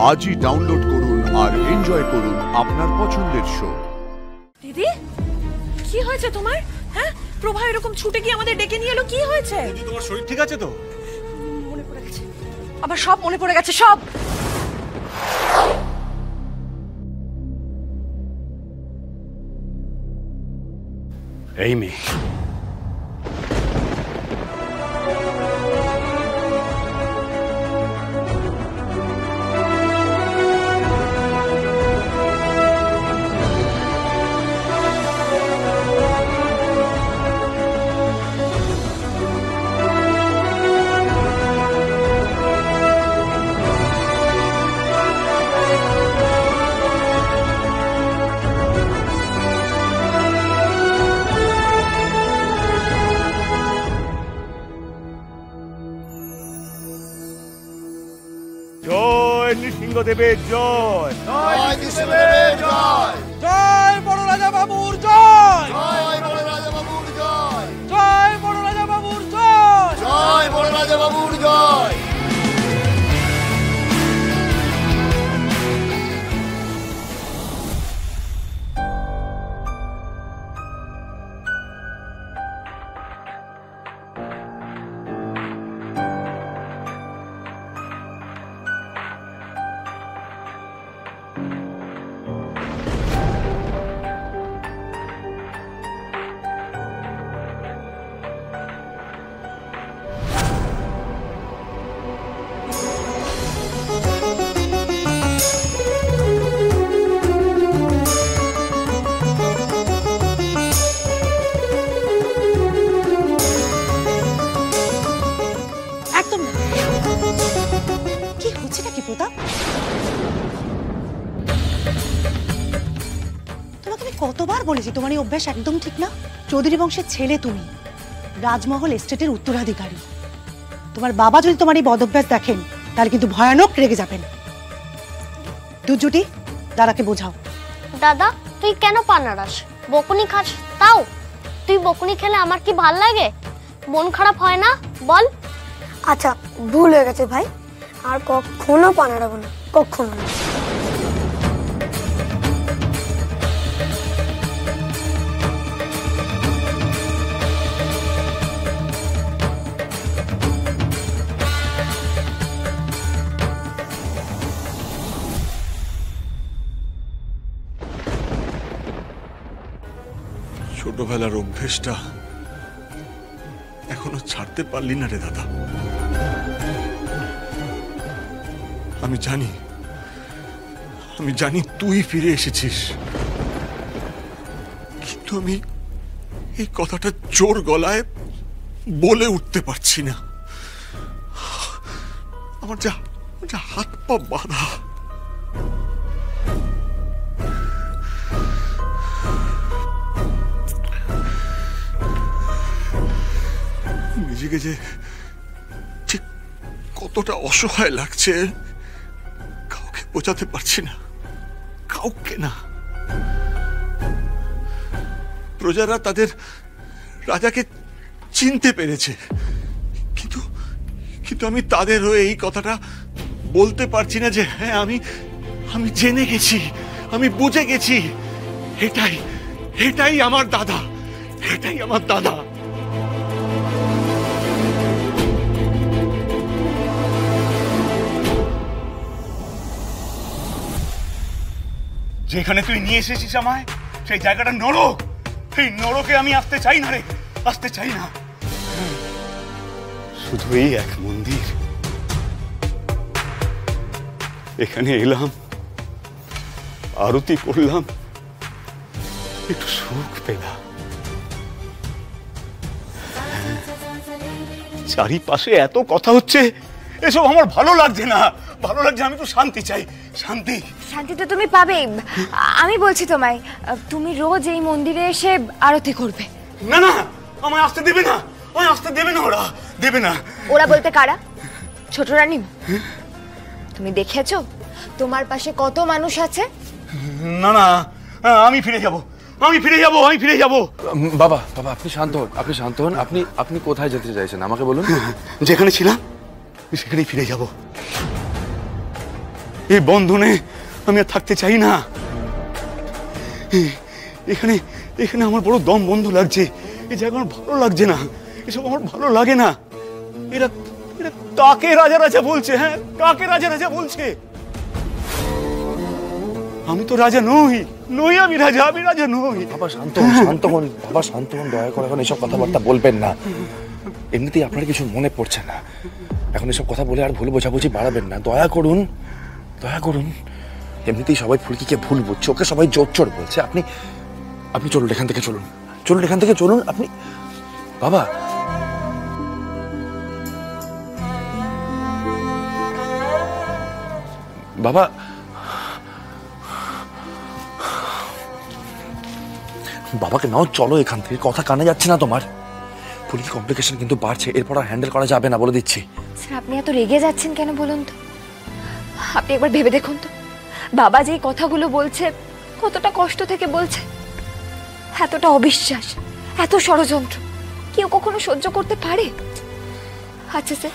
আজই ডাউনলোড করুন আর এনজয় করুন আপনার পছন্দের শো। দিদি, কি হয়েছে তোমার? হ্যাঁ, প্রভা এরকম ছুটে গিয়ে আমাদের ডেকে নিয়ে এলো, কি হয়েছে? দিদি, তোমার শরীর ঠিক আছে তো? মনে পড়ে গেছে, আবার সব মনে পড়ে গেছে, সব। এই মেয়ে জয় নৃসিংহদেবের জয়, জয় নৃসিংহদেবের জয়, জয় বড় রাজা বাবুর জয়, জয় বড় রাজা বাবুর জয়, জয় বড় রাজা বাবুর জয়, জয় বড় রাজা বাবুর জয়। কতবার বলেছি তোমার এই অভ্যাস একদম ঠিক না। চৌধুরী বংশের ছেলে তুমি, রাজমহল এস্টেটের উত্তরাধিকারী। তোমার বাবা যদি তোমার এই বদভ্যাস দেখেন তাহলে কিন্তু ভয়ানক রেগে যাবেন। দুজুটি দাদাকে বোঝাও। দাদা, তুই কেন পানারাস? বকুনি খাস তাও? তুই বকুনি খেলে আমার কি ভাল লাগে? মন খারাপ হয় না বল? আচ্ছা, ভুল হয়ে গেছে ভাই, আর কখনো পানারাবো না, কখনো না। ছোটবেলার অভ্যেসটা এখনো ছাড়তে পারলি না রে দাদা। আমি জানি তুই ফিরে এসেছিস, কিন্তু আমি এই কথাটা জোর গলায় বলে উঠতে পারছি না। আমার যা হাত পা বাঁধা। নিজেকে যে ঠিক কতটা অসহায় লাগছে কাউকে বোঝাতে পারছি না, কাউকে না। প্রজারা তাদের রাজাকে চিনতে পেরেছে, কিন্তু আমি তাদের হয়ে এই কথাটা বলতে পারছি না যে হ্যাঁ আমি জেনে গেছি, আমি বুঝে গেছি। এটাই আমার দাদা, এটাই আমার দাদা। যেখানে তুই নিয়ে এসেছিস আমায়, সেই জায়গাটা নরক। সেই নরকে আমি আসতে চাই না রে, আসতে চাই না। শুধু এই এক মন্দির, এখানে এলাম, আরতি করলাম, একটু সুখ পেলাম। চারিপাশে এত কথা হচ্ছে, এসব আমার ভালো লাগছে না, ভালো লাগছে। আমি তো শান্তি চাই, শান্তি। শান্তি তো তুমি পাবেই, আমি বলছি তোমায়, তুমি রোজ এই মন্দিরে এসে আরতি করবে। না না, আমায় আসতে দেবে না, আমায় আসতে দেবে না, ওরা দেবে না। ওরা বলতে কারা? ছোট রানী, তুমি দেখেছো তোমার পাশে কত মানুষ আছে? না না, আমি ফিরে যাব, আমি ফিরে যাব, আমি ফিরে যাব। বাবা বাবা আপনি শান্ত হন, আপনি শান্ত হন। আপনি কোথায় যেতে চাইছেন আমাকে বলুন। যেখানে ছিলাম সেখানেই ফিরে যাব। এই বন্ধনে আমি আর থাকতে চাই না। এখানে এখানে আমার বড় দম বন্ধ লাগছে। এই জায়গা আমার ভালো লাগছে না, এসব আমার ভালো লাগে না। এরা এরা কাকে রাজা রাজা বলছে? হ্যাঁ, কাকে রাজা রাজা বলছে? আমি তো রাজা নই, আমি রাজা, আমি রাজা নই। বাবা শান্ত হন, শান্ত হন বাবা, শান্ত হন, দয়া করে এখন এসব কথাবার্তা বলবেন না। এমনিতেই আপনার কিছু মনে পড়ছে না, এখন এসব কথা বলে আর ভুল বোঝাবুঝি বাড়াবেন না, দয়া করুন, দয়া করুন। এমনিতেই সবাই ফুলকিকে ভুল বুঝছে, ওকে সবাই জোর চোর বলছে। আপনি আপনি চলুন এখান থেকে, চলুন চলুন এখান থেকে চলুন আপনি। বাবা বাবা বাবাকে নাও, চলো এখান থেকে, কথা কানে যাচ্ছে না তোমার। ফুলকি কমপ্লিকেশন কিন্তু বাড়ছে, এরপর আর হ্যান্ডেল করা যাবে না বলে দিচ্ছি। স্যার আপনি এত রেগে যাচ্ছেন কেন বলুন তো? আপনি একবার ভেবে দেখুন তো, বাবা যেই কথাগুলো বলছে কতটা কষ্ট থেকে বলছে। এতটা অবিশ্বাস, এত ষড়যন্ত্র কেউ কখনো সহ্য করতে পারে? আচ্ছা স্যার,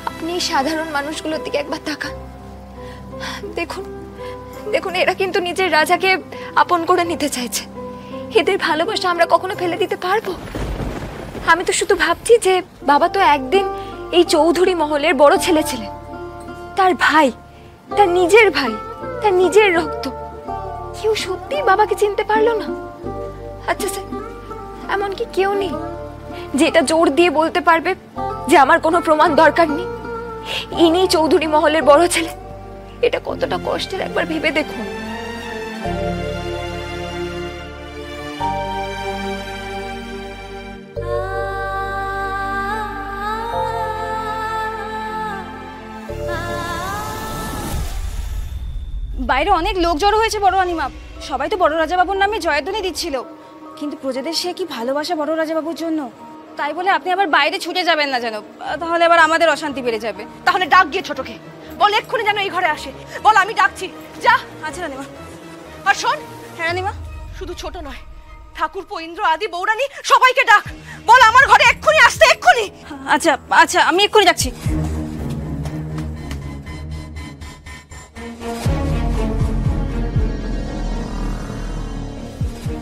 আপনি এই সাধারণ মানুষগুলোর দিকে একবার তাকান, দেখুন দেখুন এরা কিন্তু নিজের রাজাকে আপন করে নিতে চাইছে। এদের ভালোবাসা আমরা কখনো ফেলে দিতে পারবো? আমি তো শুধু ভাবছি যে বাবা তো একদিন এই চৌধুরী মহলের বড় ছেলে ছিলেন, তার ভাই, তার নিজের ভাই, তার নিজের রক্ত, কেউ সত্যি বাবাকে চিনতে পারলো না? আচ্ছা স্যার, এমন কি কেউ নেই যেটা জোর দিয়ে বলতে পারবে যে আমার কোনো প্রমাণ দরকার নেই, ইনি চৌধুরী মহলের বড় ছেলে? এটা কতটা কষ্টের একবার ভেবে দেখুন। বাইরে অনেক লোক জড়ো হয়েছে বড় রানীমা, সবাই তো বড় রাজাবাবুর নামে জয়ধ্বনি দিচ্ছিল, কিন্তু প্রজাদের সে কি ভালোবাসা বড় রাজাবাবুর জন্য। তাই বলে আপনি আবার বাইরে ছুটে যাবেন না যেন, তাহলে আবার আমাদের অশান্তি বেড়ে যাবে। তাহলে ডাক গিয়ে ছোটকে বল এক্ষুনি যেন এই ঘরে আসে, বল আমি ডাকছি, যা। আচ্ছা রানীমা। আর শোন, হ্যাঁ রানীমা, শুধু ছোট নয়, ঠাকুরপো, ইন্দ্র আদি বৌরানী সবাইকে ডাক, বল আমার ঘরে এক্ষুনি আসতে, এক্ষুনি। আচ্ছা আচ্ছা, আমি এক্ষুনি যাচ্ছি।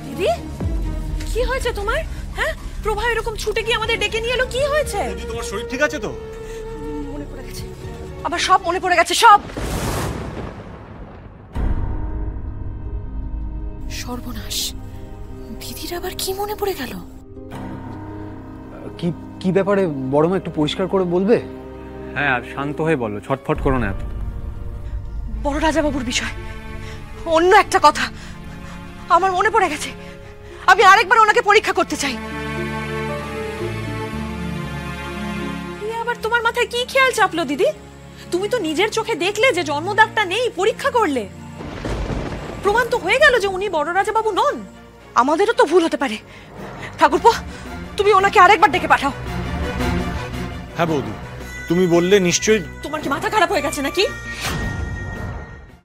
দিদি, কি হয়েছে তোমার? হ্যাঁ, প্রভা এরকম ছুটে গিয়ে আমাদের ডেকে নিয়ে এলো, কি হয়েছে? দিদি, তোমার শরীর ঠিক আছে তো? মনে পড়ে গেছে, আবার সব মনে পড়ে গেছে, সব। সর্বনাশ, দিদির আবার কি মনে পড়ে গেল? কি কি ব্যাপারে বড় মা, একটু পরিষ্কার করে বলবে? হ্যাঁ, আর শান্ত হয়ে বলো, ছটফট করো না এত। বড় রাজাবাবুর বিষয়, অন্য একটা কথা আমার মনে পড়ে গেছে, আমি আরেকবার ওনাকে পরীক্ষা করতে চাই। আবার তোমার মাথায় কি খেয়াল চাপলো দিদি? তুমি তো নিজের চোখে দেখলে যে জন্মদাগটা নেই, পরীক্ষা করলে প্রমাণ তো হয়ে গেল যে উনি বড় রাজাবাবু নন। আমাদেরও তো ভুল হতে পারে। ঠাকুরপো, তুমি ওনাকে আরেকবার ডেকে পাঠাও। হ্যাঁ বৌদি, তুমি বললে নিশ্চয়ই। তোমার কি মাথা খারাপ হয়ে গেছে নাকি?